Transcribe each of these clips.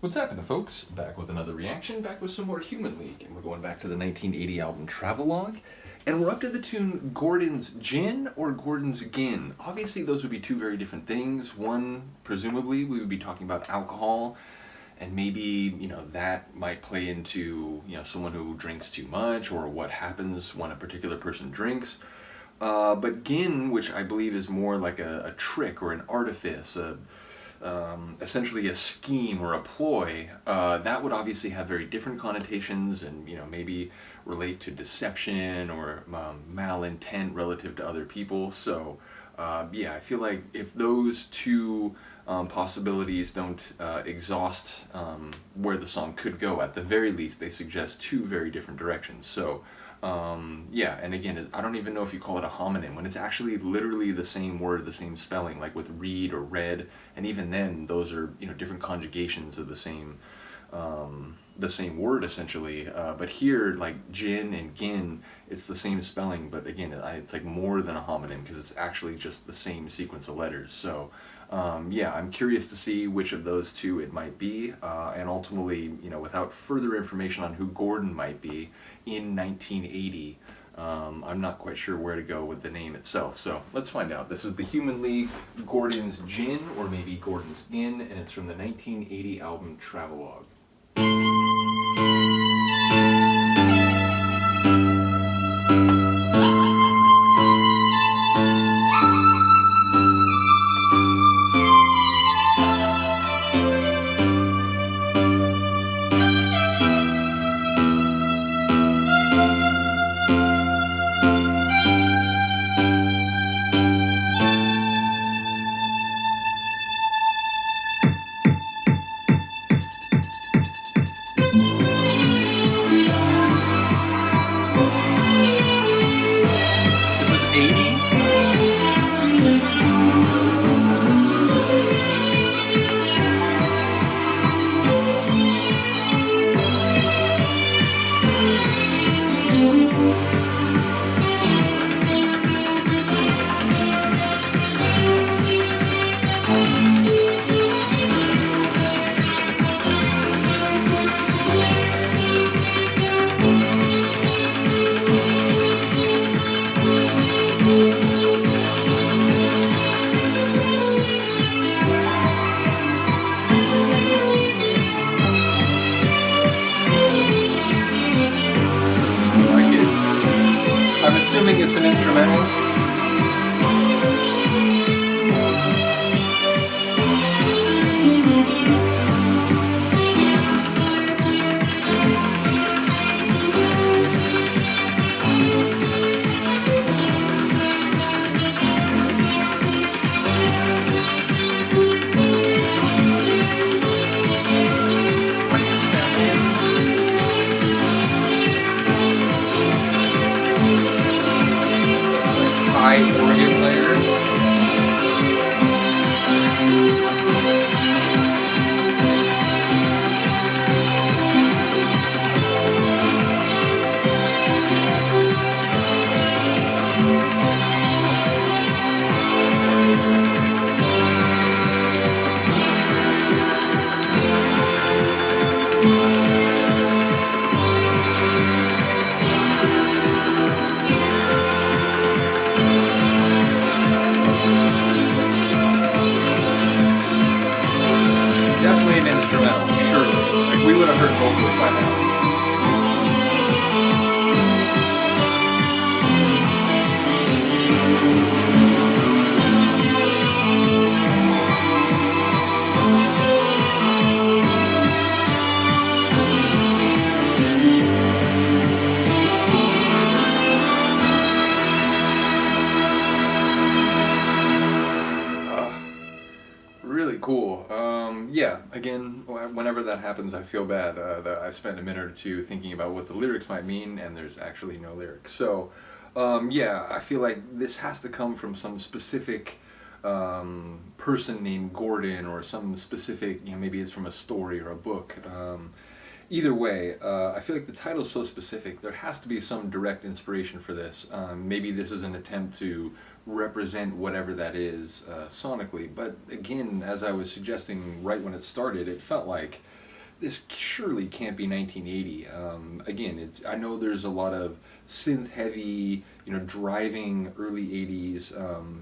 What's happening, folks? Back with another reaction, back with some more Human League, and we're going back to the 1980 album Travelogue, and we're up to the tune Gordon's Gin or Gordon's Gin. Obviously, those would be two very different things. One, presumably, we would be talking about alcohol, and maybe, that might play into, someone who drinks too much, or what happens when a particular person drinks. But gin, which I believe is more like a trick or an artifice, essentially a scheme or a ploy, that would obviously have very different connotations and maybe relate to deception or malintent relative to other people. So yeah, I feel like if those two possibilities don't exhaust where the song could go, at the very least they suggest two very different directions. So yeah, and again, I don't even know if you call it a homonym when it's actually literally the same word, the same spelling, like with read or read, and even then, those are different conjugations of the same word essentially. But here, like gin and gin, it's the same spelling, but again, it's like more than a homonym because it's actually just the same sequence of letters. So yeah, I'm curious to see which of those two it might be, and ultimately, without further information on who Gordon might be in 1980, I'm not quite sure where to go with the name itself. So let's find out. This is the Human League, Gordon's Gin, or maybe Gordon's Gin, and it's from the 1980 album Travelogue. This is 80? Like it. I'm assuming it's an instrumental. High organ player. Definitely an instrumental, surely. Like, we would have heard vocals by now. Really cool. Yeah, again, whenever that happens, I feel bad that I spent a minute or two thinking about what the lyrics might mean, and there's actually no lyrics. So, yeah, I feel like this has to come from some specific person named Gordon, or some specific, maybe it's from a story or a book. Either way, I feel like the title's so specific, there has to be some direct inspiration for this. Maybe this is an attempt to represent whatever that is sonically, but again, as I was suggesting right when it started, it felt like this surely can't be 1980. Again, I know there's a lot of synth-heavy, driving early 80s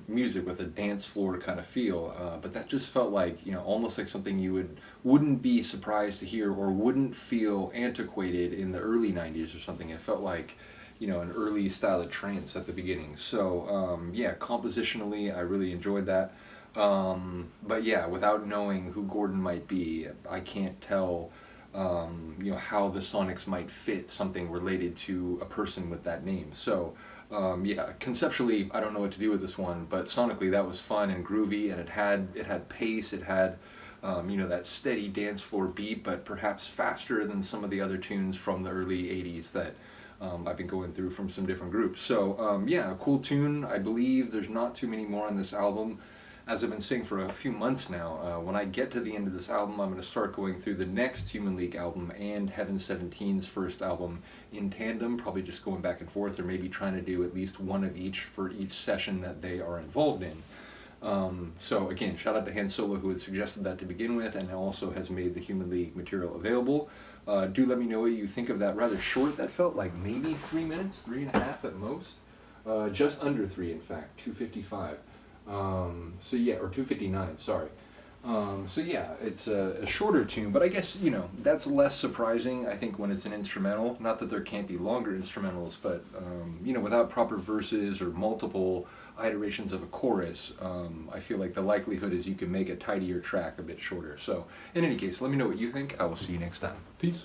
music with a dance floor kind of feel, but that just felt like, almost like something you wouldn't be surprised to hear or wouldn't feel antiquated in the early 90s or something. It felt like, an early style of trance at the beginning. So, yeah, compositionally, I really enjoyed that. But yeah, without knowing who Gordon might be, I can't tell, how the Sonics might fit something related to a person with that name. So, yeah, conceptually, I don't know what to do with this one, but sonically, that was fun and groovy, and it had pace, it had, that steady dance floor beat, but perhaps faster than some of the other tunes from the early 80s that I've been going through from some different groups. So, yeah, a cool tune. I believe there's not too many more on this album. As I've been saying for a few months now, when I get to the end of this album, I'm going to start going through the next Human League album and Heaven 17's first album in tandem, probably just going back and forth, or maybe trying to do at least one of each for each session that they are involved in. So again, shout out to Han Solo, who had suggested that to begin with, and also has made the Human League material available. Do let me know what you think of that rather short. That felt like maybe 3 minutes, 3.5 at most. Just under 3, in fact, 2:55. So yeah, or 2:59, sorry. So yeah, it's a shorter tune, but I guess, that's less surprising, I think, when it's an instrumental. Not that there can't be longer instrumentals, but, without proper verses or multiple iterations of a chorus, I feel like the likelihood is you can make a tidier track a bit shorter. So, in any case, let me know what you think. I will see you next time. Peace.